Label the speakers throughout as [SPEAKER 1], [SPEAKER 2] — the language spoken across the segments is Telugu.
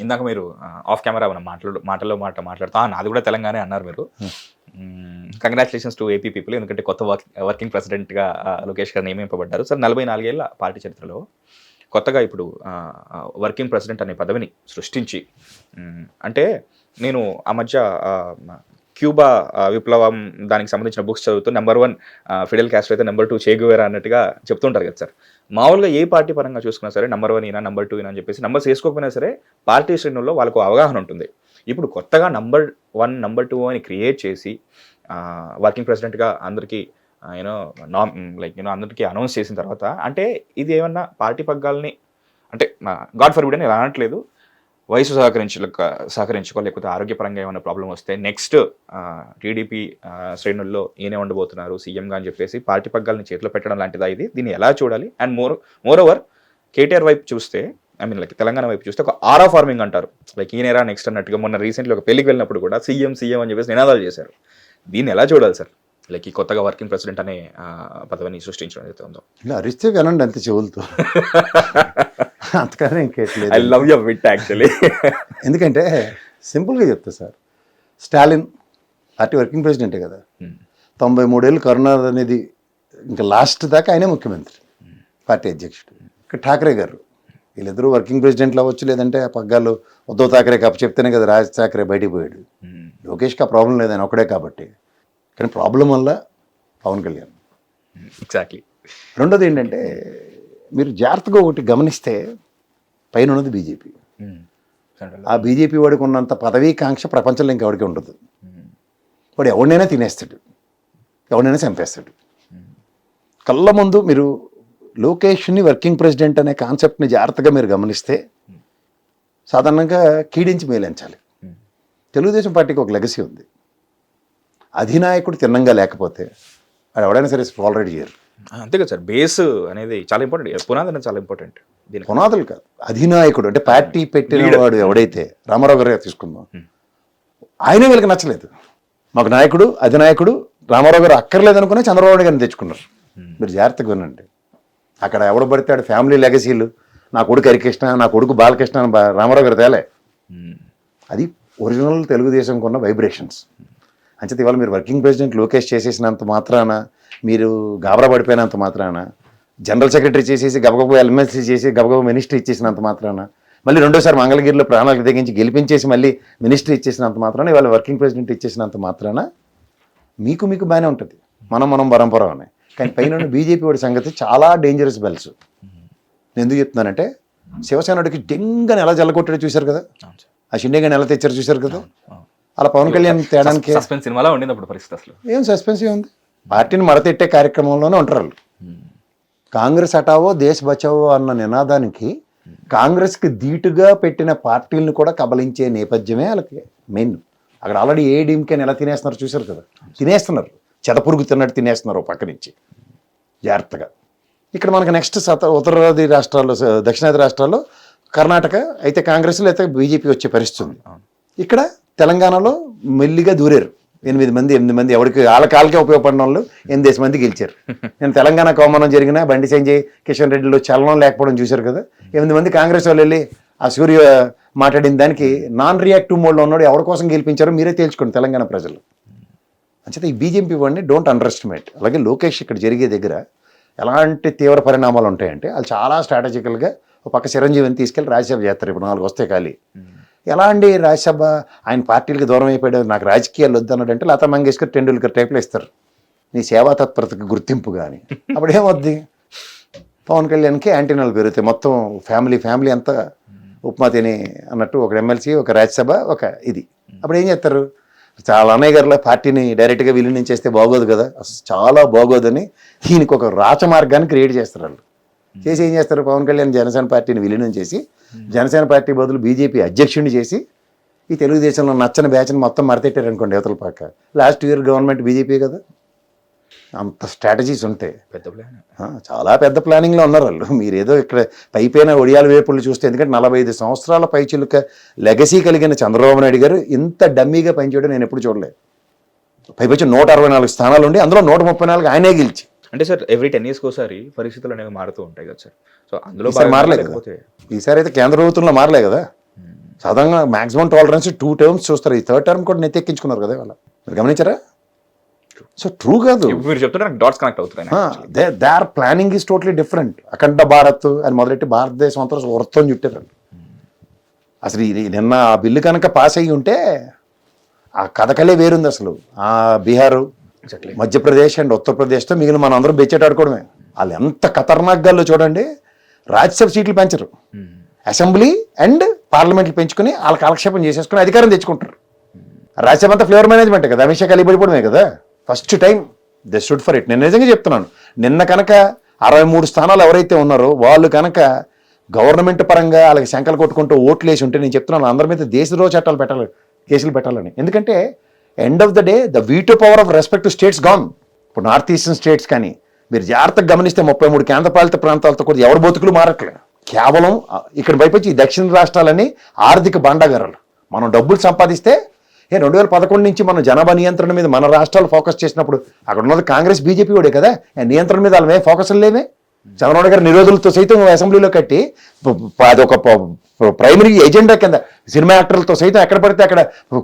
[SPEAKER 1] ఇందాక మీరు ఆఫ్ కెమెరా మనం మాట్లాడుతా నాది కూడా తెలంగాణ అన్నారు మీరు. కంగ్రాచులేషన్స్ టు ఏపీ పీపుల్, ఎందుకంటే కొత్త వర్కింగ్ ప్రెసిడెంట్గా లోకేష్ గారు నియమింపబడ్డారు. సార్ 44 ఏళ్ల పార్టీ చరిత్రలో కొత్తగా ఇప్పుడు వర్కింగ్ ప్రెసిడెంట్ అనే పదవిని సృష్టించి, అంటే నేను ఆ మధ్య క్యూబా విప్లవం దానికి సంబంధించిన బుక్స్ చదువుతూ నెంబర్ 1 ఫిడెల్ కాస్ట్రో అయితే నెంబర్ 2 చే గువేరా అన్నట్టుగా చెప్తుంటారు కదా సార్. మామూలుగా ఏ పార్టీ పరంగా చూసుకున్నా సరే నెంబర్ 1 ఈయన, నెంబర్ 2 ఈయన అని చెప్పేసి నెంబర్స్ వేసుకోకపోయినా సరే పార్టీ శ్రేణుల్లో వాళ్ళకు అవగాహన ఉంటుంది. ఇప్పుడు కొత్తగా నెంబర్ 1, నెంబర్ 2 అని క్రియేట్ చేసి వర్కింగ్ ప్రెసిడెంట్గా అందరికీ అందరికీ అనౌన్స్ చేసిన తర్వాత, అంటే ఇది ఏమన్నా పార్టీ పగ్గాలని, అంటే గాడ్ ఫర్ బిడ్ అని ఇలా అనట్లేదు, వయసు సహకరించుకో లేకపోతే ఆరోగ్యపరంగా ఏమైనా ప్రాబ్లం వస్తే నెక్స్ట్ టీడీపీ శ్రేణుల్లో ఈయనే ఉండబోతున్నారు సీఎంగా అని చెప్పేసి పార్టీ పగ్గాలని చేతిలో పెట్టడం లాంటిదా ఇది? దీన్ని ఎలా చూడాలి? అండ్ మోర్ ఓవర్ కేటీఆర్ వైపు చూస్తే, తెలంగాణ వైపు చూస్తే ఒక ఆరా ఫార్మింగ్ అంటారు, ఈయనేరా నెక్స్ట్ అన్నట్టుగా. మొన్న రీసెంట్లీ ఒక పెళ్లికి వెళ్ళినప్పుడు కూడా సీఎం అని చెప్పేసి నినాదాలు చేశారు. దీన్ని ఎలా చూడాలి సార్? ఈ కొత్తగా వర్కింగ్ ప్రెసిడెంట్ అనే పదవిని సృష్టించడం అయితే ఉందో,
[SPEAKER 2] ఇలా అరిస్తే వినండి అంతే చెవులతో, అంతకన్నా ఇంకేట్లేదు.
[SPEAKER 1] I love your wit actually.
[SPEAKER 2] ఎందుకంటే సింపుల్గా చెప్తా సార్, స్టాలిన్ పార్టీ వర్కింగ్ ప్రెసిడెంటే కదా, 93 ఏళ్ళు కరోనా అనేది ఇంకా లాస్ట్ దాకా ఆయనే ముఖ్యమంత్రి, పార్టీ అధ్యక్షుడు. ఇక్కడ ఠాకరే గారు, వీళ్ళిద్దరూ వర్కింగ్ ప్రెసిడెంట్లు అవ్వచ్చు, లేదంటే ఆ పగ్గాలు ఉద్ధవ్ ఠాకరే కప్పు చెప్తేనే కదా రాజ్ ఠాకరే బయటికి పోయాడు. లోకేష్కి ఆ ప్రాబ్లం లేదు, ఆయన ఒకడే కాబట్టి. కానీ ప్రాబ్లం వల్ల పవన్ కళ్యాణ్.
[SPEAKER 1] ఎగ్జాక్ట్లీ.
[SPEAKER 2] రెండోది ఏంటంటే, మీరు జాగ్రత్తగా ఒకటి గమనిస్తే పైన ఉన్నది బీజేపీ. ఆ బీజేపీ వాడికి ఉన్నంత పదవీకాంక్ష ప్రపంచంలో ఇంకెవరికి ఉండదు. వాడు ఎవరినైనా తినేస్తాడు, ఎవరినైనా చంపేస్తాడు. కళ్ళ ముందు మీరు లోకేష్ని వర్కింగ్ ప్రెసిడెంట్ అనే కాన్సెప్ట్ని జాగ్రత్తగా మీరు గమనిస్తే సాధారణంగా కీడించి మేలించాలి. తెలుగుదేశం పార్టీకి ఒక లెగసీ ఉంది, అధినాయకుడు తిన్నంగా లేకపోతే అది ఎవడైనా సరే ఆల్రెడీ చేయరు.
[SPEAKER 1] అంతే కదా సార్, బేస్ అనేది చాలా ఇంపార్టెంట్, పునాది అనేది చాలా ఇంపార్టెంట్.
[SPEAKER 2] పునాదులు కాదు, అధినాయకుడు అంటే పార్టీ పెట్టిన వాడు ఎవడైతే, రామారావు గారు తీసుకుందాం, ఆయనే వీళ్ళకి నచ్చలేదు. మాకు నాయకుడు అధినాయకుడు రామారావు గారు అక్కర్లేదు అనుకునే చంద్రబాబు గారిని తెచ్చుకున్నారు. మీరు జాగ్రత్తగా వినండి, అక్కడ ఎవడు పడితే ఆడు ఫ్యామిలీ లెగసీలు, నా కొడుకు హరికృష్ణ, నా కొడుకు బాలకృష్ణ అని రామారావు గారు తేలే. అది ఒరిజినల్ తెలుగుదేశంకు ఉన్న వైబ్రేషన్స్. అంచేత ఇవాళ మీరు వర్కింగ్ ప్రెసిడెంట్ లోకేష్ చేసేసినంత మాత్రాన, మీరు గాబరా పడిపోయినంత మాత్రాన, జనరల్ సెక్రటరీ చేసేసి గబగబా ఎల్ఎంఎల్సీ చేసి గబగబా మినిస్ట్రీ ఇచ్చేసినంత మాత్రాన, మళ్ళీ రెండోసారి మంగళగిరిలో ప్రాణాలకు తెగించి గెలిపించేసి మళ్ళీ మినిస్ట్రీ ఇచ్చేసినంత మాత్రాన, ఇవాళ వర్కింగ్ ప్రెసిడెంట్ ఇచ్చేసినంత మాత్రాన మీకు బాగానే ఉంటుంది, మనం పరంపరం అని. కానీ పైన బీజేపీ వాడి సంగతి చాలా డేంజరస్ బెల్స్. నేను ఎందుకు చెప్తున్నానంటే, శివసేనడికి డెంగని ఎలా జల్లకొట్టాడో చూశారు కదా, ఆ షిండేగాని ఎలా తెచ్చారు చూశారు కదా. అలా పవన్ కళ్యాణ్ తేడానికి
[SPEAKER 1] సినిమాలో ఉండినప్పుడు పరిస్థితి అసలు
[SPEAKER 2] ఏం సస్పెన్సివ్ ఉంది, పార్టీని మడతెట్టే కార్యక్రమంలోనే ఉంటారు వాళ్ళు. కాంగ్రెస్ హటావో దేశ్ బచావో అన్న నినాదానికి కాంగ్రెస్కి ధీటుగా పెట్టిన పార్టీలను కూడా కబలించే నేపథ్యమే వాళ్ళకి మెయిన్. అక్కడ ఆల్రెడీ ఏడీఎంకేని ఎలా తినేస్తున్నారు చూశారు కదా, తినేస్తున్నారు, చెదపురుగు తిన్నట్టు తినేస్తున్నారు పక్క నుంచి జాగ్రత్తగా. ఇక్కడ మనకి నెక్స్ట్ ఉత్తరాది రాష్ట్రాల్లో, దక్షిణాది రాష్ట్రాల్లో కర్ణాటక అయితే కాంగ్రెస్ లేకపోతే బీజేపీ వచ్చే పరిస్థితి ఉంది. ఇక్కడ తెలంగాణలో మెల్లిగా దూరారు 8 మంది ఎవరికి వాళ్ళకే ఉపయోగపడిన వాళ్ళు 8 మంది గెలిచారు. నేను తెలంగాణ అవమానం జరిగిన బండి సంజయ్, కిషన్ రెడ్డిలో చలనం లేకపోవడం చూశారు కదా. 8 మంది కాంగ్రెస్ వాళ్ళు వెళ్ళి ఆ సూర్య మాట్లాడిన దానికి నాన్ రియాక్టివ్ మోడ్లో ఉన్నాడు, ఎవరి కోసం గెలిపించారో మీరే తేల్చుకోండి తెలంగాణ ప్రజలు. అంచేత ఈ బీజేపీ వాడిని డోంట్ అండర్ ఎస్టిమేట్. అలాగే లోకేష్ ఇక్కడ జరిగే దగ్గర ఎలాంటి తీవ్ర పరిణామాలు ఉంటాయంటే, వాళ్ళు చాలా స్ట్రాటజికల్గా ఒక పక్క చిరంజీవిని తీసుకెళ్ళి రాజ్యసభ చేస్తారు. ఇప్పుడు 4 వస్తే ఖాళీ. ఎలా అండి రాజ్యసభ, ఆయన పార్టీలకు దూరం అయిపోయాడు, నాకు రాజకీయాలు వద్దన్నాడంటే లతా మంగేష్కర్, టెండూల్కర్ టైప్లో ఇస్తారు నీ సేవా తత్పరతకు గుర్తింపు. కానీ అప్పుడు ఏమవుద్ది, పవన్ కళ్యాణ్కి యాంటీనాలు పెరుగుతాయి. మొత్తం ఫ్యామిలీ అంతా ఉప్మా తిని అన్నట్టు, ఒక ఎమ్మెల్సీ, ఒక రాజ్యసభ, ఒక ఇది. అప్పుడు ఏం చేస్తారు, చాలా అన్నయ్య గారిలో పార్టీని డైరెక్ట్గా విలీనం చేస్తే బాగోదు కదా, చాలా బాగోదని దీనికి ఒక రాచమార్గాన్ని క్రియేట్ చేస్తారు వాళ్ళు. చేసి ఏం చేస్తారు, పవన్ కళ్యాణ్ జనసేన పార్టీని విలీనం చేసి జనసేన పార్టీ బదులు బీజేపీ అధ్యక్షుడిని చేసి ఈ తెలుగుదేశంలో నచ్చని బ్యాచ్ని మొత్తం మరతెట్టారు అనుకోండి యువతల పక్క. లాస్ట్ ఇయర్ గవర్నమెంట్ బీజేపీ కదా. అంత స్ట్రాటజీస్ ఉంటాయి,
[SPEAKER 1] పెద్ద ప్లాన్,
[SPEAKER 2] చాలా పెద్ద ప్లానింగ్లో ఉన్నారు వాళ్ళు. మీరు ఏదో ఇక్కడ పైపైన ఒడియాల వేపుళ్ళు చూస్తే, ఎందుకంటే 45 సంవత్సరాల పైచిలుక లెగసీ కలిగిన చంద్రబాబు నాయుడు గారు ఇంత డమ్మీగా పనిచేయడం నేను ఎప్పుడు చూడలేదు. పైపచ్చి 164 స్థానాలు ఉండి అందులో 134 ఆయనే గెలిచి.
[SPEAKER 1] అంటే సార్ ఎవ్రీ 10 years ఒకసారి పరిస్థితులు అనేవి మారుతూ ఉంటాయి కదా సార్. సో అందులో
[SPEAKER 2] మారలేదు కదా, ఈసారి అయితే కేంద్ర ప్రభుత్వంలో మారలే కదా. సాధారణంగా మాక్సిమం టాలరెన్స్ 2 terms చూస్తారు. ఈ 3rd term కూడా నెత్తెక్కించుకున్నారు కదా ఇవాళ, మీరు గమనించారా? సో ట్రూ కాదు.
[SPEAKER 1] మీరు చెప్తుంటే నాకు డాట్స్ కనెక్ట్ అవుతున్నాయి.
[SPEAKER 2] They are planning is totally different. Akhand Bharat అని మొదలెట్టి భారతదేశం అంతా వృత్తం చుట్టారు. అసలు నిన్న ఆ బిల్లు కనుక పాస్ అయ్యి ఉంటే ఆ కథకలే వేరుంది. అసలు ఆ బీహారు, మధ్యప్రదేశ్ అండ్ ఉత్తరప్రదేశ్తో మిగిలిన మనం అందరం బెచ్చేటాడుకోవడమే. వాళ్ళు ఎంత ఖతర్నాక్గాల్లో చూడండి, రాజ్యసభ సీట్లు పెంచరు, అసెంబ్లీ అండ్ పార్లమెంట్లు పెంచుకుని వాళ్ళ కాలక్షేపం చేసేసుకుని అధికారం తెచ్చుకుంటారు. రాజ్యసభ అంతా ఫ్లేవర్ మేనేజ్మెంట్ కదా, అమిత్ షా కలిపడిపోవడమే కదా. First time they should for it. నేను నిజంగా చెప్తున్నాను, నిన్న కనుక 63 స్థానాలు ఎవరైతే ఉన్నారో వాళ్ళు కనుక గవర్నమెంట్ పరంగా వాళ్ళకి శంకలు కొట్టుకుంటూ ఓట్లు వేసి ఉంటే, నేను చెప్తున్నాను అందరి మీద దేశద్రోహ చట్టాలు పెట్టాలి, కేసులు పెట్టాలని. ఎందుకంటే end of the day the veto power of respect to states gone. ఇప్పుడు నార్త్ ఈస్టర్న్ స్టేట్స్ కానీ మీరు జాగ్రత్తగా గమనిస్తే 33 కేంద్రపాలిత ప్రాంతాలతో కూడా ఎవరి బతుకులు మారట్లేదు. కేవలం ఇక్కడ పైపొచ్చి ఈ దక్షిణ రాష్ట్రాలని ఆర్థిక భాండాగారాలు. మనం డబ్బులు సంపాదిస్తే 2011 నుంచి మనం జనాభా నియంత్రణ మీద మన రాష్ట్రాలు ఫోకస్ చేసినప్పుడు అక్కడ ఉన్నది కాంగ్రెస్ బీజేపీ కూడా కదా, నియంత్రణ మీద వాళ్ళ ఫోకస్ లేవే. చంద్రబాబు గారు నిరోధులతో సైతం అసెంబ్లీలో కట్టి అదొక ప్రైమరీ ఎజెండా కింద సినిమా యాక్టర్లతో సైతం ఎక్కడ పడితే అక్కడ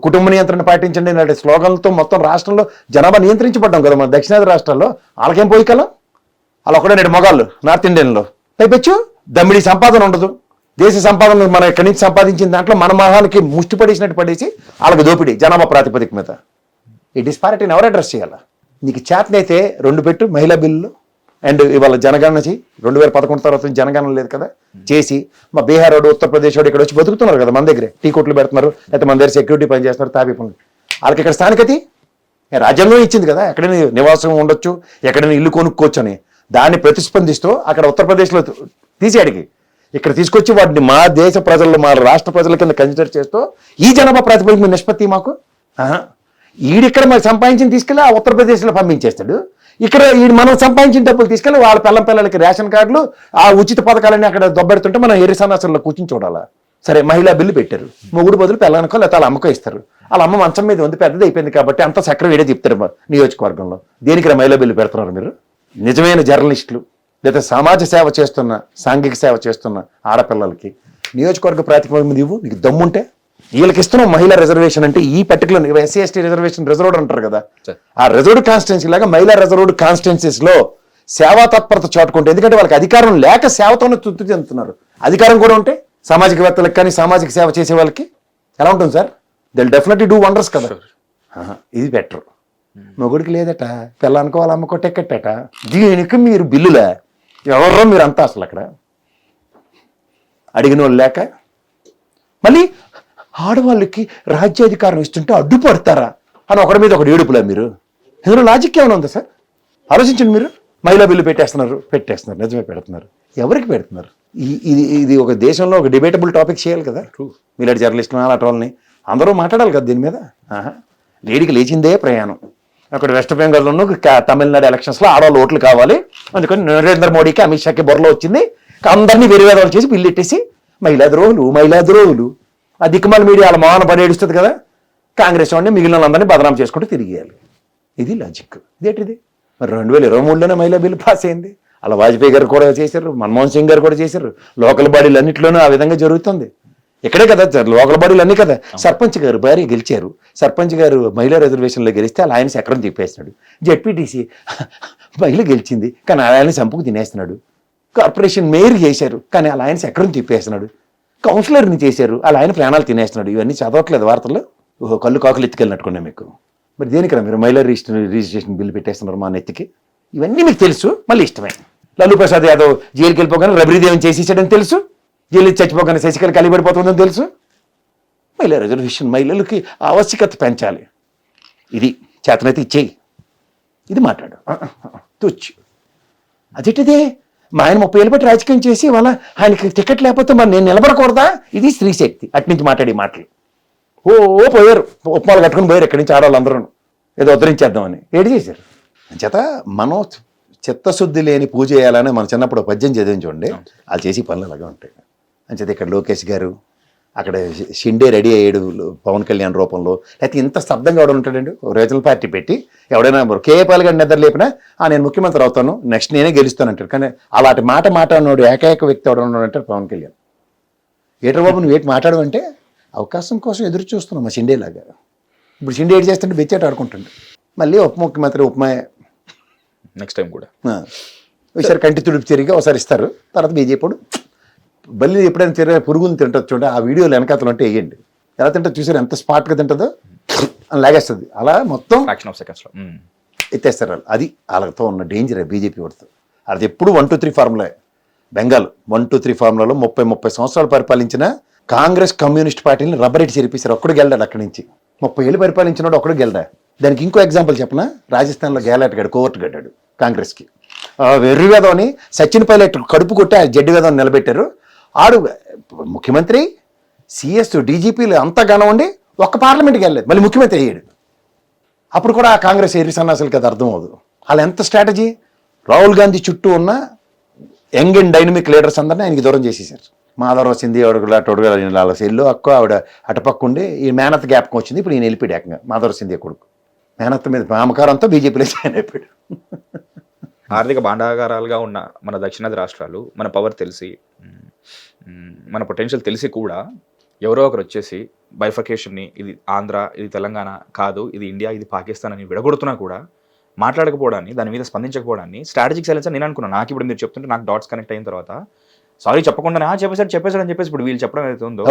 [SPEAKER 2] కుటుంబ నియంత్రణ పాటించండి అనే స్లోగన్లతో మొత్తం రాష్ట్రంలో జనాభా నియంత్రించబడ్డాం కదా మన దక్షిణాది రాష్ట్రాల్లో. వాళ్ళకేం పోయి కలం, వాళ్ళు ఒకటే 2 మగాళ్ళు నార్త్ ఇండియన్లో పైపెచ్చు దమ్మిడి సంపాదన ఉండదు. దేశ సంపాదన మనం ఇక్కడి నుంచి సంపాదించిన దాంట్లో మన మహానికి ముష్టి పడేసినట్టు పడేసి వాళ్ళకి దోపిడీ జనాభా ప్రాతిపదిక మీద. ఈ డిస్పారిటీని ఎవరు అడ్రస్ చేయాలా? నీకు చేతనైతే 2 పెట్టు మహిళా బిల్లులు అండ్ ఇవాళ జనగణన 2011 తర్వాత జనగణన లేదు కదా చేసి, మా బీహార్ వాడు ఉత్తరప్రదేశ్ వాడు ఇక్కడ వచ్చి బతుకుతున్నారు కదా మన దగ్గరే, టీ కొట్లు పెడుతున్నారు, లేకపోతే మన దగ్గర సెక్యూరిటీ పని చేస్తున్నారు, తాపీ పనులు. వాళ్ళకి ఇక్కడ స్థానికత రాజ్యాంగం ఇచ్చింది కదా, ఎక్కడైనా నివాసం ఉండొచ్చు, ఎక్కడైనా ఇల్లు కొనుక్కోవచ్చు అని. దాన్ని ప్రతిస్పందిస్తూ అక్కడ ఉత్తరప్రదేశ్లో తీసేడికి ఇక్కడ తీసుకొచ్చి వాటిని మా దేశ ప్రజలు మా రాష్ట్ర ప్రజల కింద కన్సిడర్ చేస్తూ ఈ జనాభా ప్రాతిపదిక నిష్పత్తి మాకు ఈడిక్కడ మరి సంపాదించిన తీసుకెళ్ళి ఆ ఉత్తరప్రదేశ్లో పంపించేస్తాడు. ఇక్కడ ఈ మనం సంపాదించిన డబ్బులు తీసుకెళ్ళి వాళ్ళ పిల్లలకి రేషన్ కార్డులు ఆ ఉచిత పథకాలన్నీ అక్కడ దొబ్బెడుతుంటే మనం ఎర్రి సన్నాసుల్లో కూర్చొని చూడాలా? సరే మహిళా బిల్లు పెట్టారు, మొగుడు బదులు పిల్లలకో లేకపోతే వాళ్ళ అమ్మకో ఇస్తారు. వాళ్ళ అమ్మ మంచం మీద ఉంది, పెద్దది అయిపోయింది కాబట్టి అంత చక్రం వేడే చెప్తారు నియోజకవర్గంలో. దేనికి మహిళా బిల్లు పెడుతున్నారు మీరు? నిజమైన జర్నలిస్టులు లేదా సమాజ సేవ చేస్తున్న సాంఘిక సేవ చేస్తున్న ఆడపిల్లలకి నియోజకవర్గ ప్రాతిపదిక మీద ఇవ్వు, నీకు దమ్ముంటే. వీళ్ళకి ఇస్తున్నాం మహిళా రిజర్వేషన్ అంటే ఈ particular SC ST reservation reserved అంటారు కదా, ఆ రిజర్వ్డ్ కాన్స్టిట్యున్సీ లాగా మహిళా రిజర్వ్డ్ కాన్స్టిట్యున్సీస్ లో సేవా తత్పరత చాటుకుంటే, ఎందుకంటే వాళ్ళకి అధికారం లేక సేవతోనే తృప్తి చెందుతున్నారు. అధికారం కూడా ఉంటే సామాజికవేత్తలకు కానీ సామాజిక సేవ చేసే వాళ్ళకి ఎలా ఉంటుంది సార్? దిల్ డెఫినెట్లీ డూ వండర్స్ కదా. ఇది బెటర్. మొగుడికి లేదట, పిల్లనుకో వాళ్ళ అమ్మకో టికెట్టట. దీనికి మీరు బిల్లులే ఎవరో మీరు అంతా అసలు అక్కడ అడిగిన వాళ్ళు లేక మళ్ళీ ఆడవాళ్ళకి రాజ్యాధికారం ఇస్తుంటే అడ్డుపడతారా అని ఒకరి మీద ఒకటి ఏడుపులే మీరు? ఇందులో లాజిక్ ఏమైనా ఉందా సార్? ఆలోచించండి మీరు. మహిళా బిల్లు పెట్టేస్తున్నారు, నిజమే పెడుతున్నారు. ఎవరికి పెడుతున్నారు? ఇది ఒక దేశంలో ఒక డిబేటబుల్ టాపిక్ చేయాలి కదా. మీలాంటి జర్నలిస్టులు అలాంటి వాళ్ళని అందరూ మాట్లాడాలి కదా దీని మీద. లేడీకి లేచిందే ప్రయాణం. అక్కడ వెస్ట్ బెంగాల్లోనూ తమిళనాడు ఎలక్షన్స్లో ఆడవాళ్ళు ఓట్లు కావాలి, అందుకని నరేంద్ర మోడీకి అమిత్ షాకి బొర్రలో వచ్చింది. అందరినీ వేరువేదాలు చేసి బిల్లు ఎట్టేసి మహిళా ద్రోహులు ఆ దిక్కుమాల మీడియా వాళ్ళ మోహన పడేడుస్తుంది కదా, కాంగ్రెస్ వాడిని మిగిలిన వాళ్ళందరినీ బదనాం చేసుకుంటూ తిరిగేయాలి. ఇది లాజిక్. ఇదేంటిది? మరి 2023లోనే మహిళా బిల్లు పాస్ అయింది. అలా వాజ్పేయి గారు కూడా చేశారు, మన్మోహన్ సింగ్ గారు కూడా చేశారు. లోకల్ బాడీలు అన్నింటిలోనూ ఆ విధంగా జరుగుతుంది. ఇక్కడే కదా లోకల్ బాడీలు అన్నీ కదా. సర్పంచ్ గారు భార్య గెలిచారు, సర్పంచ్ గారు మహిళా రిజర్వేషన్లో గెలిస్తే అలా ఆయన చక్రం తిప్పేస్తున్నాడు. జెడ్పీటీసీ మహిళ గెలిచింది కానీ ఆయన సంపుకు తినేస్తున్నాడు. కార్పొరేషన్ మేయర్ చేశారు కానీ అలా ఆయన చక్రం తిప్పేస్తున్నాడు. కౌన్సిలర్ని చేశారు, అలా ఆయన ప్రాణాలు తినేస్తున్నాడు. ఇవన్నీ చదవట్లేదు వార్తల్లో? కళ్ళు కాకులు ఎత్తుకెళ్ళినట్టుకున్నా మీకు. మరి దేనికరా మీరు మహిళా రిజిస్ట్రేషన్ బిల్లు పెట్టేస్తున్నారు మా నెత్తికి? ఇవన్నీ మీకు తెలుసు, మళ్ళీ ఇష్టమే. లల్లూ ప్రసాద్ యాదవ్ జైలుకి వెళ్ళిపోగానే రబరీదేవిని చేసేసాడని తెలుసు, జైలు చచ్చిపోగానే శశికళ కలిపడిపోతుందని తెలుసు. మహిళా రిజర్వేషన్ మహిళలకి ఆవశ్యకత పెంచాలి, ఇది చేతనైతే ఇచ్చేయి, ఇది మాట్లాడు తూచు. అదేంటిదే మా ఆయన 30 ఏళ్ళు బట్టి రాజకీయం చేసి వాళ్ళ ఆయనకి టికెట్ లేకపోతే మరి నేను నిలబడకూడదా? ఇది స్త్రీ శక్తి. అట్నుంచి మాట్లాడే మాటలు పోయారు, ఉప్మాలు కట్టుకుని పోయారు ఇక్కడి నుంచి ఆడవాళ్ళందరూ ఏదో ఉద్ధరించేద్దామని. ఏడు చేశారు. చేత మనం చిత్తశుద్ధి లేని పూజ చేయాలని మన చిన్నప్పుడు పద్యం చదివించి చూడండి, వాళ్ళు చేసి పనులు అలాగే ఉంటాయి. అంచేత ఇక్కడ లోకేష్ గారు అక్కడ షిండే రెడీ అయ్యాడు పవన్ కళ్యాణ్ రూపంలో, లేకపోతే ఇంత స్తబ్దంగా ఎవడ ఉంటాడండి? రీజనల్ పార్టీ పెట్టి ఎవడైనా కేఏపాల్ గారి నిద్ర లేపినా నేను ముఖ్యమంత్రి అవుతాను, నెక్స్ట్ నేనే గెలుస్తాను అంటాడు. కానీ అలాంటి మాట మాట్లాడినోడు ఏకైక వ్యక్తి ఎవడ ఉన్నాడు అంటారు పవన్ కళ్యాణ్. ఏటర్ బాబు నువ్వు ఏంటి మాట్లాడమంటే అవకాశం కోసం ఎదురు చూస్తున్నాం మా షిండే లాగా. ఇప్పుడు షిండే ఏడు చేస్తుంటే బెచ్చేట ఆడుకుంటుండే, మళ్ళీ ఉప ముఖ్యమంత్రి ఉపమా
[SPEAKER 1] నెక్స్ట్ టైం కూడా
[SPEAKER 2] ఒకసారి కంటి తుడుపు తిరిగి ఒకసారి ఇస్తారు, తర్వాత బీజేపీ బల్లి ఎప్పుడైనా తిరిగి పురుగులు తింటుంది చూడండి, ఆ వీడియోలు వెనకాతలు అంటే వేయండి, ఎలా తింటుంది చూసారు, ఎంత స్పాట్గా తింటుందో అని లాగేస్తుంది, అలా మొత్తం
[SPEAKER 1] ఫ్రాక్షన్ ఆఫ్ సెకండ్స్లో
[SPEAKER 2] ఎత్తేస్తారు వాళ్ళు. అది వాళ్ళతో ఉన్న డేంజర్ బీజేపీ వాడితో. అది ఎప్పుడు 1-2-3 ఫార్ములా. బెంగాల్ 1-2-3 ఫార్ములాలో 30 సంవత్సరాలు పరిపాలించిన కాంగ్రెస్ కమ్యూనిస్ట్ పార్టీని రబ్బరెట్టి చేరిపేశారు. ఒక్కడు గెలడాడు అక్కడి నుంచి. 30 ఏళ్ళు పరిపాలించినాడు ఒక్కడు గెలడా. దానికి ఇంకో ఎగ్జాంపుల్ చెప్పనా, రాజస్థాన్లో గేలాటగాడు కోవర్ట్ గడ్డాడు కాంగ్రెస్కి. వెర్రి వేదవని సచిన్ పైలట్ కడుపు కొట్టి ఆ జడ్డి వేదవని నిలబెట్టారు. ఆడు ముఖ్యమంత్రి, సిఎస్, డీజీపీలు అంతా గనం ఉండి ఒక్క పార్లమెంట్కి వెళ్ళలేదు, మళ్ళీ ముఖ్యమంత్రి అయ్యాడు. అప్పుడు కూడా ఆ కాంగ్రెస్ ఎర్రి సన్నాసులకి అది అర్థం అవ్వదు. వాళ్ళు ఎంత స్ట్రాటజీ, రాహుల్ గాంధీ చుట్టూ ఉన్న యంగ్ అండ్ డైనమిక్ లీడర్స్ అందరినీ ఆయనకి దూరం చేసేసారు. మాధవరావు సింధి అడుగులా వాళ్ళ సెల్లు అక్క ఆవిడ అటుపక్క ఉండి ఈ మేనత్ జ్ఞాపకం వచ్చింది. ఇప్పుడు ఈయన వెళ్ళిపోయాడు ఏకంగా, మాధవరావు సింధి కొడుకు మేనత్ మీద మామకారంతో బీజేపీలో జాయిన్ అయిపోయాడు.
[SPEAKER 1] ఆర్థిక భాండాగారాలుగా ఉన్న మన దక్షిణాది రాష్ట్రాలు మన పవర్ తెలిసి, మన పొటెన్షియల్ తెలిసి కూడా ఎవరో ఒకరు వచ్చేసి బైఫర్కేషన్ని, ఇది ఆంధ్ర, ఇది తెలంగాణ కాదు, ఇది ఇండియా, ఇది పాకిస్తాన్ అని విడగొడుతున్నా కూడా మాట్లాడకపోవడాన్ని, దాని మీద స్పందించకపోవడాన్ని స్ట్రాటజిక్ సైలెన్స్ అని నేను అనుకున్నాను. నాకు ఇప్పుడు మీరు చెప్తుంటే నాకు డాట్స్ కనెక్ట్ అయిన తర్వాత సారీ చెప్పకుండానే చెప్పేశాడు అని చెప్పేసి ఇప్పుడు వీళ్ళు చెప్పడం ఏదైతే ఉందో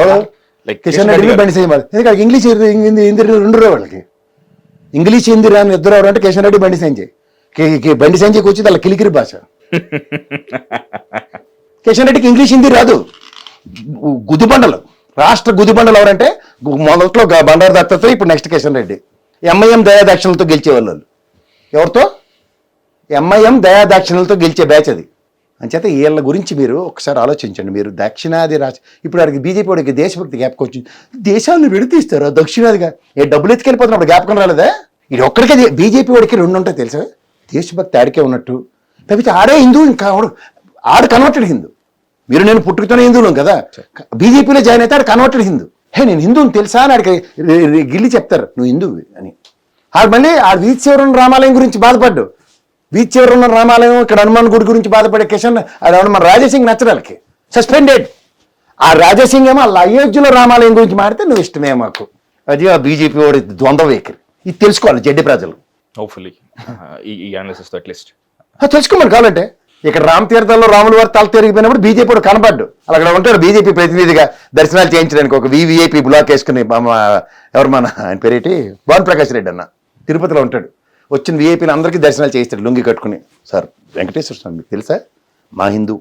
[SPEAKER 1] లైక్
[SPEAKER 2] కిషన్ రెడ్డి బండి సంజయ్ ఎందుకంటే ఇంగ్లీష్ హిందీ రెండు వాళ్ళకి ఇంగ్లీష్ హిందీ రాని ఇద్దరు ఎవరు అంటే కిషన్ రెడ్డి బండి సంజయ్. బండి సంజయ్కి వచ్చి అలా కిలికిరి భాష. కిషన్ రెడ్డికి ఇంగ్లీష్ హిందీ రాదు. గుదిబండలు, రాష్ట్ర గుదిబండలు ఎవరంటే మొదట్లో బండారు దత్తతో, ఇప్పుడు నెక్స్ట్ కిషన్ రెడ్డి. ఎంఐఎం దయాదాక్షిణలతో గెలిచేవాళ్ళు. ఎవరితో? ఎంఐఎం దయాదాక్షిణలతో గెలిచే బ్యాచ్ అది. అంచేత వీళ్ళ గురించి మీరు ఒకసారి ఆలోచించండి. మీరు దక్షిణాది ఇప్పుడు వాడికి బీజేపీ వాడికి దేశభక్తి జ్ఞాపకం వచ్చింది. దేశాలను విడతీస్తారు దక్షిణాదిగా, ఏ డబ్బులు ఎత్తుకెళ్ళిపోతున్నప్పుడు జ్ఞాపకం రాలేదా? ఇది ఒక్కడికే బీజేపీ వాడికి 2 ఉంటాయి తెలుసా, దేశభక్తి ఆడికే ఉన్నట్టు. తప్పితే ఆడే హిందూ, ఇంకా ఆడు కన్వర్టెడ్ హిందూ. మీరు నేను పుట్టుకతోనే హిందువులం కదా, బీజేపీలో జాయిన్ అయితే ఆడు కన్వర్టెడ్ హిందూ. నేను హిందువుని తెలుసా అని ఆడికి గిల్లి చెప్తారు నువ్వు హిందువు అని. ఆడు మళ్ళీ ఆ వీధి చివరి రామాలయం గురించి బాధపడ్డు. వీధి చివరి ఉన్న రామాలయం, ఇక్కడ హనుమాన్ గుడి గురించి బాధపడే కిషన్, అది మన రాజాసింగ్ నచ్చడానికి సస్పెండెడ్. ఆ రాజాసింగ్ ఏమో అలా అయోధ్యలో రామాలయం గురించి మాడితే నువ్వు ఇష్టమే మాకు. అది ఆ బీజేపీ వాడి ద్వంద్వ వైఖరి. ఇది తెలుసుకోవాలి జడ్డి ప్రజలు.
[SPEAKER 1] హోప్ఫుల్లీ ఈ అనాలిసిస్ అట్లీస్ట్
[SPEAKER 2] తెలుసుకోమని కావాలంటే. ఇక్కడ రామ తీర్థంలో రాముల వారి తల తిరిగిపోయినప్పుడు బీజేపీ వాడు కనబడ్డు. అక్కడ ఉంటాడు బీజేపీ ప్రతినిధిగా దర్శనాలు చేయించడానికి ఒక వివిఐపీ బ్లాక్ వేసుకుని. ఎవరు మన ఆయన పేరేటి, భాను ప్రకాష్ రెడ్డి అన్న తిరుపతిలో ఉంటాడు. వచ్చిన విఐపీలు అందరికీ దర్శనాలు చేయిస్తాడు లుంగి కట్టుకుని. సార్ వెంకటేశ్వర స్వామి మీకు తెలుసా, మా హిందూ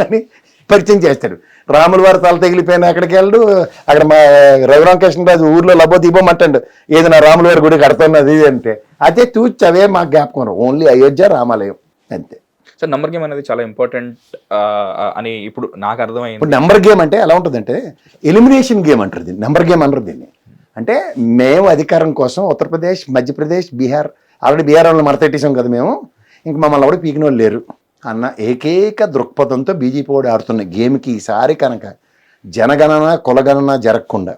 [SPEAKER 2] అని పరిచయం చేస్తాడు. రాముల వారి తల తగిలిపోయిన అక్కడికి వెళ్ళడు. అక్కడ మా రఘురామకృష్ణరాజు ఊర్లో లబో దీపం అంటాడు, ఏది నా రాముల వారి గుడి కడుతున్నది అంటే. అదే అవే మాకు జ్ఞాపకం, ఓన్లీ అయోధ్య రామాలయం అంతే.
[SPEAKER 1] సార్ నెంబర్ గేమ్ అనేది చాలా ఇంపార్టెంట్ అని ఇప్పుడు నాకు అర్థమైంది.
[SPEAKER 2] ఇప్పుడు నెంబర్ గేమ్ అంటే ఎలా ఉంటుందంటే ఎలిమినేషన్ గేమ్ అంటారు దీన్ని, నెంబర్ గేమ్ అనరు దీన్ని. అంటే మేము అధికారం కోసం ఉత్తరప్రదేశ్, మధ్యప్రదేశ్, బీహార్, ఆల్రెడీ బీహార్ వాళ్ళని మడతెట్టేసాం కదా మేము, ఇంక మమ్మల్ని ఎవరు పీకిన వాళ్ళు లేరు అన్న ఏకైక దృక్పథంతో బీజేపీ వాడు ఆడుతున్న గేమ్కి ఈసారి కనుక జనగణన కులగణన జరగకుండా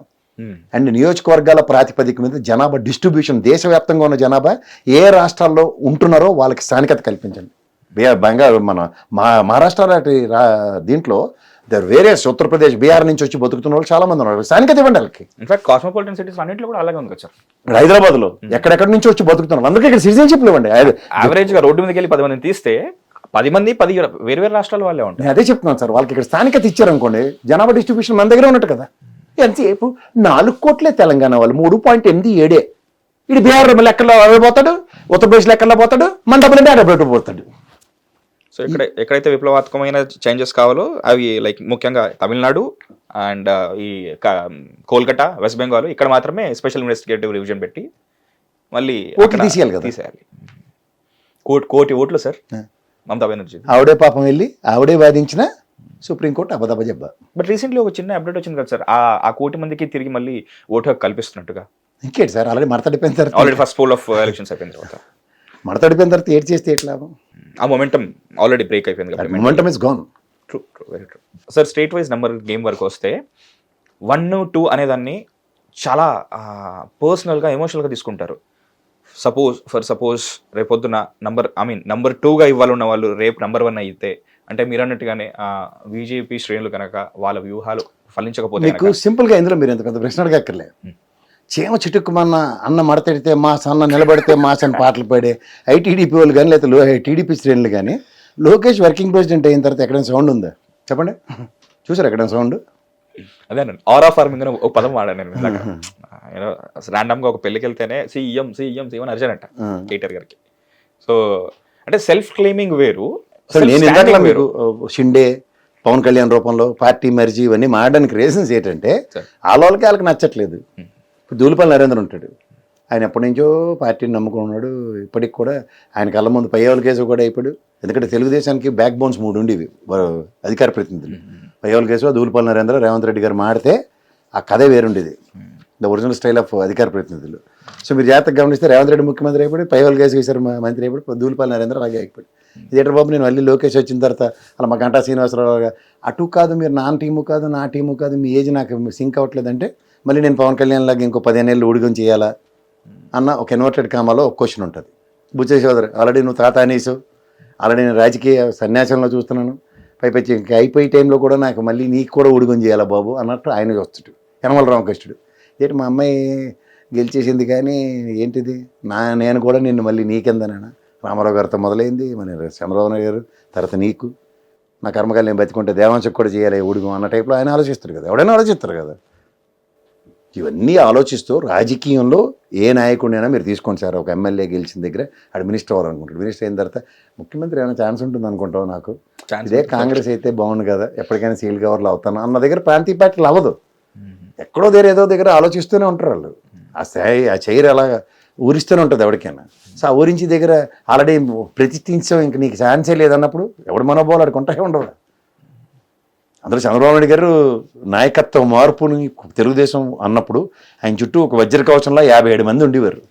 [SPEAKER 2] అండ్ నియోజకవర్గాల ప్రాతిపదిక మీద జనాభా డిస్ట్రిబ్యూషన్, దేశవ్యాప్తంగా ఉన్న జనాభా ఏ రాష్ట్రాల్లో ఉంటున్నారో వాళ్ళకి స్థానికత కల్పించండి. మన మహారాష్ట్ర లాంటి దీంట్లో వేరియస్ ఉత్తరప్రదేశ్, బీహార్ నుంచి వచ్చి బతుకుతున్న వాళ్ళు చాలా మంది ఉన్నారు. స్థానికత ఇవ్వండి వాళ్ళకి.
[SPEAKER 1] ఇన్ఫాక్ట్ కాస్మోపాలిటన్ సిటీస్ అన్నింటిలో కూడా అలాగే ఉంది సార్.
[SPEAKER 2] హైదరాబాద్లో ఎక్కడెక్కడి నుంచి వచ్చి బతుకుతున్నారు అందరికీ ఇక్కడ సిటిజన్షిప్ ఇవ్వండి.
[SPEAKER 1] యావరేజ్ గా రోడ్డు మీదకి వెళ్ళి 10 మందిని తీస్తే 10 మంది 10 వేరు వేరు రాష్ట్రాల వాళ్ళే ఉంటాయి.
[SPEAKER 2] నేను అదే చెప్తున్నాను సార్, వాళ్ళకి ఇక్కడ స్థానికత ఇచ్చారనుకోండి, జనాభా డిస్ట్రిబ్యూషన్ మన దగ్గర ఉన్నట్టు కదా. ఎంతసేపు 4 కోట్లే తెలంగాణ వాళ్ళు, 3.87. ఇటు బీహార్ లెక్కల్లో పోతాడు, ఉత్తరప్రదేశ్ లెక్కల్లో పోతాడు, మన డబ్బులంటే డబ్బు పోతాడు.
[SPEAKER 1] సో ఎక్కడైతే విప్లవాత్మకమైన చేంజెస్ కావాలో అవి లైక్ ముఖ్యంగా తమిళనాడు అండ్ ఈ కోల్కతా, వెస్ట్ బెంగాల్, ఇక్కడ మాత్రమే స్పెషల్ ఇన్వెస్టిగేటివ్ రివిజన్ పెట్టి మళ్ళీ
[SPEAKER 2] తీసేయాలి కదా.
[SPEAKER 1] తీసేయాలి. కోటి ఓట్లు సార్ మమతా బెనర్జీ.
[SPEAKER 2] ఆవిడే పాపం వెళ్ళి ఆవిడే వాదించిన సుప్రీంకోర్టు అబద్ధ జబ్బ.
[SPEAKER 1] బట్ రీసెంట్లీ ఒక చిన్న అప్డేట్ వచ్చింది కదా సార్, ఆ 1 కోటి మందికి తిరిగి మళ్ళీ ఓటు హక్కు కల్పిస్తున్నట్టుగా.
[SPEAKER 2] ఇంకేంటి సార్, ఆల్రెడీ మడతడిపోయిన తర్వాత,
[SPEAKER 1] already first poll of elections అయిపోయిన తర్వాత
[SPEAKER 2] మడతడిపోయిన తర్వాత ఏడ్ చేస్తే ఎట్లా?
[SPEAKER 1] ఆ మొమెంటం ఆల్రెడీ బ్రేక్ అయిపోయింది కదా.
[SPEAKER 2] Momentum is gone.
[SPEAKER 1] True, very true. Sir state wise number game వరకు వస్తే 1, 2 అనేదాన్ని చాలా పర్సనల్గా, ఎమోషనల్గా తీసుకుంటారు. సపోజ్ రేపొద్దున నంబర్ 2గా ఇవ్వాలన్న వాళ్ళు రేపు నంబర్ 1 అయితే అంటే మీరు అన్నట్టుగానే బీజేపీ శ్రేణులు కనుక వాళ్ళ వ్యూహాలు ఫలించకపోతే
[SPEAKER 2] మీకు సింపుల్గా ఇందులో మీరు ఎంత పెద్ద ప్రశ్న అడగక్కర్లే. చీమ చిటుక్కుమన్న అన్న మడతెడితే మాస్, అన్న నిలబడితే మాస్ అని పాటలు పాడే ఐటీడీపీ వాళ్ళు కానీ లేకపోతే టీడీపీ శ్రేణులు కానీ లోకేష్ వర్కింగ్ ప్రెసిడెంట్ అయిన తర్వాత ఎక్కడైనా సౌండ్ ఉందా చెప్పండి? చూసారు ఎక్కడైనా సౌండ్?
[SPEAKER 1] అదేనండి, ఆరా ఫార్మింగ్ అని ఒక పదం వాడాను నేను ఇందాక. ర్యాండమ్ గా ఒక పెళ్లికి వెళ్తేనే సీఎం సీఎం సీఎం అని అరిచానంట కేటీఆర్ గారికి. సో అంటే సెల్ఫ్ క్లెయిమింగ్ వేరు.
[SPEAKER 2] నేను ఇందాక మీరు షిండే, పవన్ కళ్యాణ్ రూపంలో పార్టీ మర్జీ ఇవన్నీ మారడానికి రీజన్స్ ఏంటంటే వాళ్ళకి నచ్చట్లేదు. ఇప్పుడు దూలిపల్లి నరేంద్ర ఉంటాడు, ఆయన ఎప్పటి నుంచో పార్టీని నమ్ముకున్నాడు. ఇప్పటికి కూడా ఆయన కళ్ళ ముందు పయ్యవల కేసు కూడా అయిపోయాడు. ఎందుకంటే తెలుగుదేశానికి బ్యాక్ బోన్స్ 3 ఉండేవి అధికార ప్రతినిధులు. పయ్యవల కేసు, దూలిపల్లి నరేంద్ర, రేవంత్ రెడ్డి గారు మాడితే ఆ కథే వేరుండేది, ద ఒరిజినల్ స్టైల్ ఆఫ్ అధికార ప్రతినిధులు. సో మీరు జాగ్రత్తగా గమనిస్తే రేవంత్ రెడ్డి ముఖ్యమంత్రి అయిపోయి, పయ్యవల కేసు వేశారు మంత్రి అయిపోయి, దూలిపల్లి నరేంద్ర అలాగే అయిపోయాడు. ఇదేటర్ బాబు నేను మళ్ళీ లోకేష్ వచ్చిన తర్వాత అలా మా గంటా శ్రీనివాసరావు అటు కాదు, మీరు నా టీము కాదు, నా టీము కాదు, మీ ఏజ్ నాకు సింక్ అవ్వట్లేదంటే మళ్ళీ నేను పవన్ కళ్యాణ్ లాగా ఇంకో 15 ఏళ్ళు ఉడిగం చేయాలా అన్న ఒక ఇన్వర్టెడ్ కామాలో ఒక క్వశ్చన్ ఉంటుంది. బుచ్చే సోదరు ఆల్రెడీ నువ్వు తాత అనేసు, ఆల్రెడీ నేను రాజకీయ సన్యాసంలో చూస్తున్నాను, పైపచ్చి ఇంకా అయిపోయే టైంలో కూడా నాకు మళ్ళీ నీకు కూడా ఉడిగం చేయాలా బాబు అన్నట్టు ఆయన వస్తుడు యనమల రామకృష్ణుడు. ఏంటి మా అమ్మాయి గెలిచేసింది కానీ ఏంటిది నేను కూడా నిన్ను మళ్ళీ నీకెందనా, రామారావు గారితో మొదలైంది, మన చంద్రబాబు నాయుడు గారు, తర్వాత నీకు, నా కర్మకాలు నేను బతికుంటే దేవాంశకు కూడా చేయాలి ఉడిగం అన్న టైప్లో ఆయన ఆలోచిస్తారు కదా, ఎవడైనా ఆలోచిస్తారు కదా. ఇవన్నీ ఆలోచిస్తూ రాజకీయంలో ఏ నాయకుడినైనా మీరు తీసుకోండి సార్, ఒక ఎమ్మెల్యే గెలిచిన దగ్గర ఆడు మినిస్టర్ అవ్వాలనుకుంటాడు, మినిస్టర్ అయిన తర్వాత ముఖ్యమంత్రి ఏమైనా ఛాన్స్ ఉంటుంది అనుకుంటావు, నాకు ఇదే కాంగ్రెస్ అయితే బాగుండు కదా, ఎప్పటికైనా సీల్ కవర్లు అవుతాను అన్న దగ్గర ప్రాంతీయ పార్టీలు అవ్వదు. ఎక్కడో ఏదో దగ్గర ఆలోచిస్తూనే ఉంటారు వాళ్ళు. ఆ చైర్ అలా ఊరిస్తూనే ఉంటుంది ఎవరికైనా. సో ఆ ఊరించి దగ్గర ఆల్రెడీ ప్రతిష్ఠించాం, ఇంక నీకు ఛాన్సే లేదన్నప్పుడు ఎవడు మనోభావాలు ఆడుకుంటే ఉండవు. అందులో చంద్రబాబు నాయుడు గారు నాయకత్వ మార్పుని తెలుగుదేశం అన్నప్పుడు ఆయన చుట్టూ ఒక వజ్ర కవచంలో 57 మంది ఉండేవారు.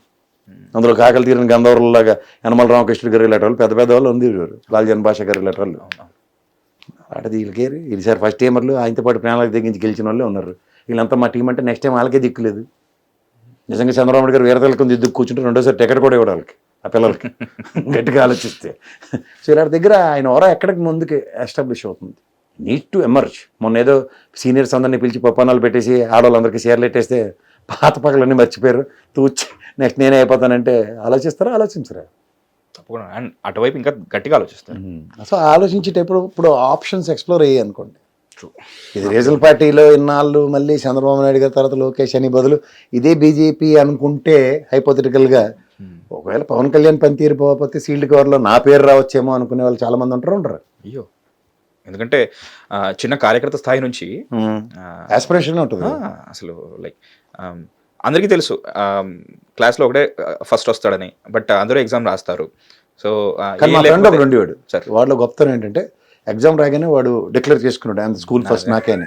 [SPEAKER 2] అందులో కాకలు తీరిన గంధర్వులలాగా యనమల రామకృష్ణ గారు ఇలాంటి వాళ్ళు, పెద్ద పెద్ద వాళ్ళు ఉండేవారు, లాల్జన్ భాష గారు ఇలాంటి వాళ్ళు. అటు వీళ్ళకి ఈసారి ఫస్ట్ టైమర్లు ఆయనతో పాటు ప్రణాళిక తెగించి గెలిచిన వాళ్ళే ఉన్నారు. వీళ్ళంతా మా టీం అంటే నెక్స్ట్ టైం వాళ్ళకే దిక్కులేదు. నిజంగా చంద్రబాబు నాయుడు గారు వేరే తలకొని దిద్దుకు కూర్చుంటే రెండోసారి టికెట్ కూడా ఇవ్వడం వాళ్ళకి, ఆ పిల్లలకి గట్టిగా ఆలోచిస్తే. సో ఇలాంటి దగ్గర ఆయన ఓరా ఎక్కడికి ముందుకు ఎస్టాబ్లిష్ అవుతుంది. Need to emerge. మొన్న ఏదో సీనియర్స్ అందరినీ పిలిచి పప్పనాలు పెట్టేసి ఆడవాళ్ళందరికీ షేర్లు పెట్టేస్తే పాత పగలన్నీ మర్చిపోయారు, తూచి నెక్స్ట్ నేనే అయిపోతానంటే ఆలోచిస్తారా? ఆలోచించరా?
[SPEAKER 1] తప్పకుండా. అండ్ అటువైపు ఇంకా గట్టిగా ఆలోచిస్తారు.
[SPEAKER 2] సో ఆలోచించేటప్పుడు ఇప్పుడు ఆప్షన్స్ ఎక్స్ప్లోర్ అయ్యాయి అనుకోండి. ఇది రీజనల్ పార్టీలో ఇన్నాళ్ళు మళ్ళీ చంద్రబాబు నాయుడు గారి తర్వాత లోకేష్ అని బదులు ఇదే బీజేపీ అనుకుంటే హైపోథెటికల్గా ఒకవేళ పవన్ కళ్యాణ్ పనితీరు పోకపోతే సీల్డ్ కవర్లో నా పేరు రావచ్చేమో అనుకునే వాళ్ళు చాలా మంది ఉండరు.
[SPEAKER 1] అయ్యో, ఎందుకంటే చిన్న కార్యకర్త స్థాయి నుంచి
[SPEAKER 2] ఆస్పిరేషన్ ఉంటుంది
[SPEAKER 1] అసలు. లైక్ అందరికీ తెలుసు క్లాస్లో ఒకటే ఫస్ట్ వస్తాడని, బట్ అందరూ ఎగ్జామ్ రాస్తారు. సో
[SPEAKER 2] మా ఫ్రెండ్ ఒకడు ఉండేవాడు, వాడిలో గొప్పతనం ఏంటంటే ఎగ్జామ్ రాగానే వాడు డిక్లేర్ చేసుకున్నాడు అంత స్కూల్ ఫస్ట్ నాకే అని.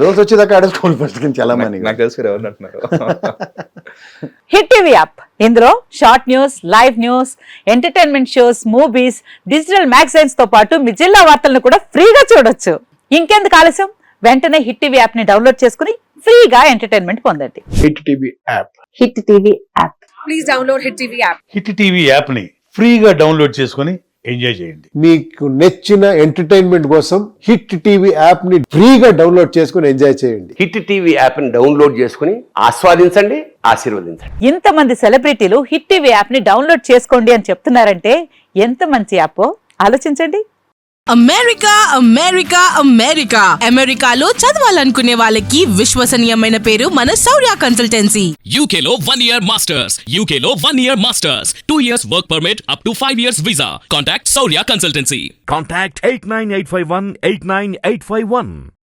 [SPEAKER 2] రోజు వచ్చేదాకా ఆడే స్కూల్ ఫస్ట్ చాలా మంది
[SPEAKER 1] నాకు తెలుసు ఎవరు అంటున్నారు.
[SPEAKER 3] హిట్ టీవీ యాప్, ఇందులో short news, live news, entertainment shows, movies, digital magazines తో పాటు మీ జిల్లా వార్తలను కూడా ఫ్రీగా చూడొచ్చు. ఇంకెందుకు ఆలస్యం, వెంటనే హిట్ టీవీ యాప్ ని డౌన్లోడ్ చేసుకుని ఫ్రీగా ఎంటర్టైన్మెంట్ పొందండి.
[SPEAKER 4] Hit TV app,
[SPEAKER 3] hit TV app,
[SPEAKER 5] please download hit TV app.
[SPEAKER 4] Hit TV app ని ఫ్రీగా డౌన్లోడ్ చేసుకొని ఎంజాయ్ చేయండి.
[SPEAKER 6] మీకు నచ్చిన ఎంటర్టైన్మెంట్ కోసం హిట్ టీవీ యాప్ ని ఫ్రీగా డౌన్లోడ్ చేసుకుని ఎంజాయ్ చేయండి.
[SPEAKER 7] హిట్ టీవీ యాప్ ని డౌన్లోడ్ చేసుకుని ఆస్వాదించండి, ఆశీర్వదించండి.
[SPEAKER 3] ఇంతమంది సెలబ్రిటీలు హిట్ టీవీ యాప్ ని డౌన్లోడ్ చేసుకోండి అని చెప్తున్నారంటే ఎంత మంచి యాప్ ఆలోచించండి.
[SPEAKER 5] అమెరికా అమెరికా అమెరికా అమెరికాలో చదవాలనుకునే వాళ్ళకి విశ్వసనీయమైన పేరు మన శౌర్య కన్సల్టెన్సీ.
[SPEAKER 8] UK లో 1 year masters, UK లో 1 year masters, 2 years work permit up to 5 years visa. Contact Saurya Consultancy.
[SPEAKER 9] Contact 89851 89851.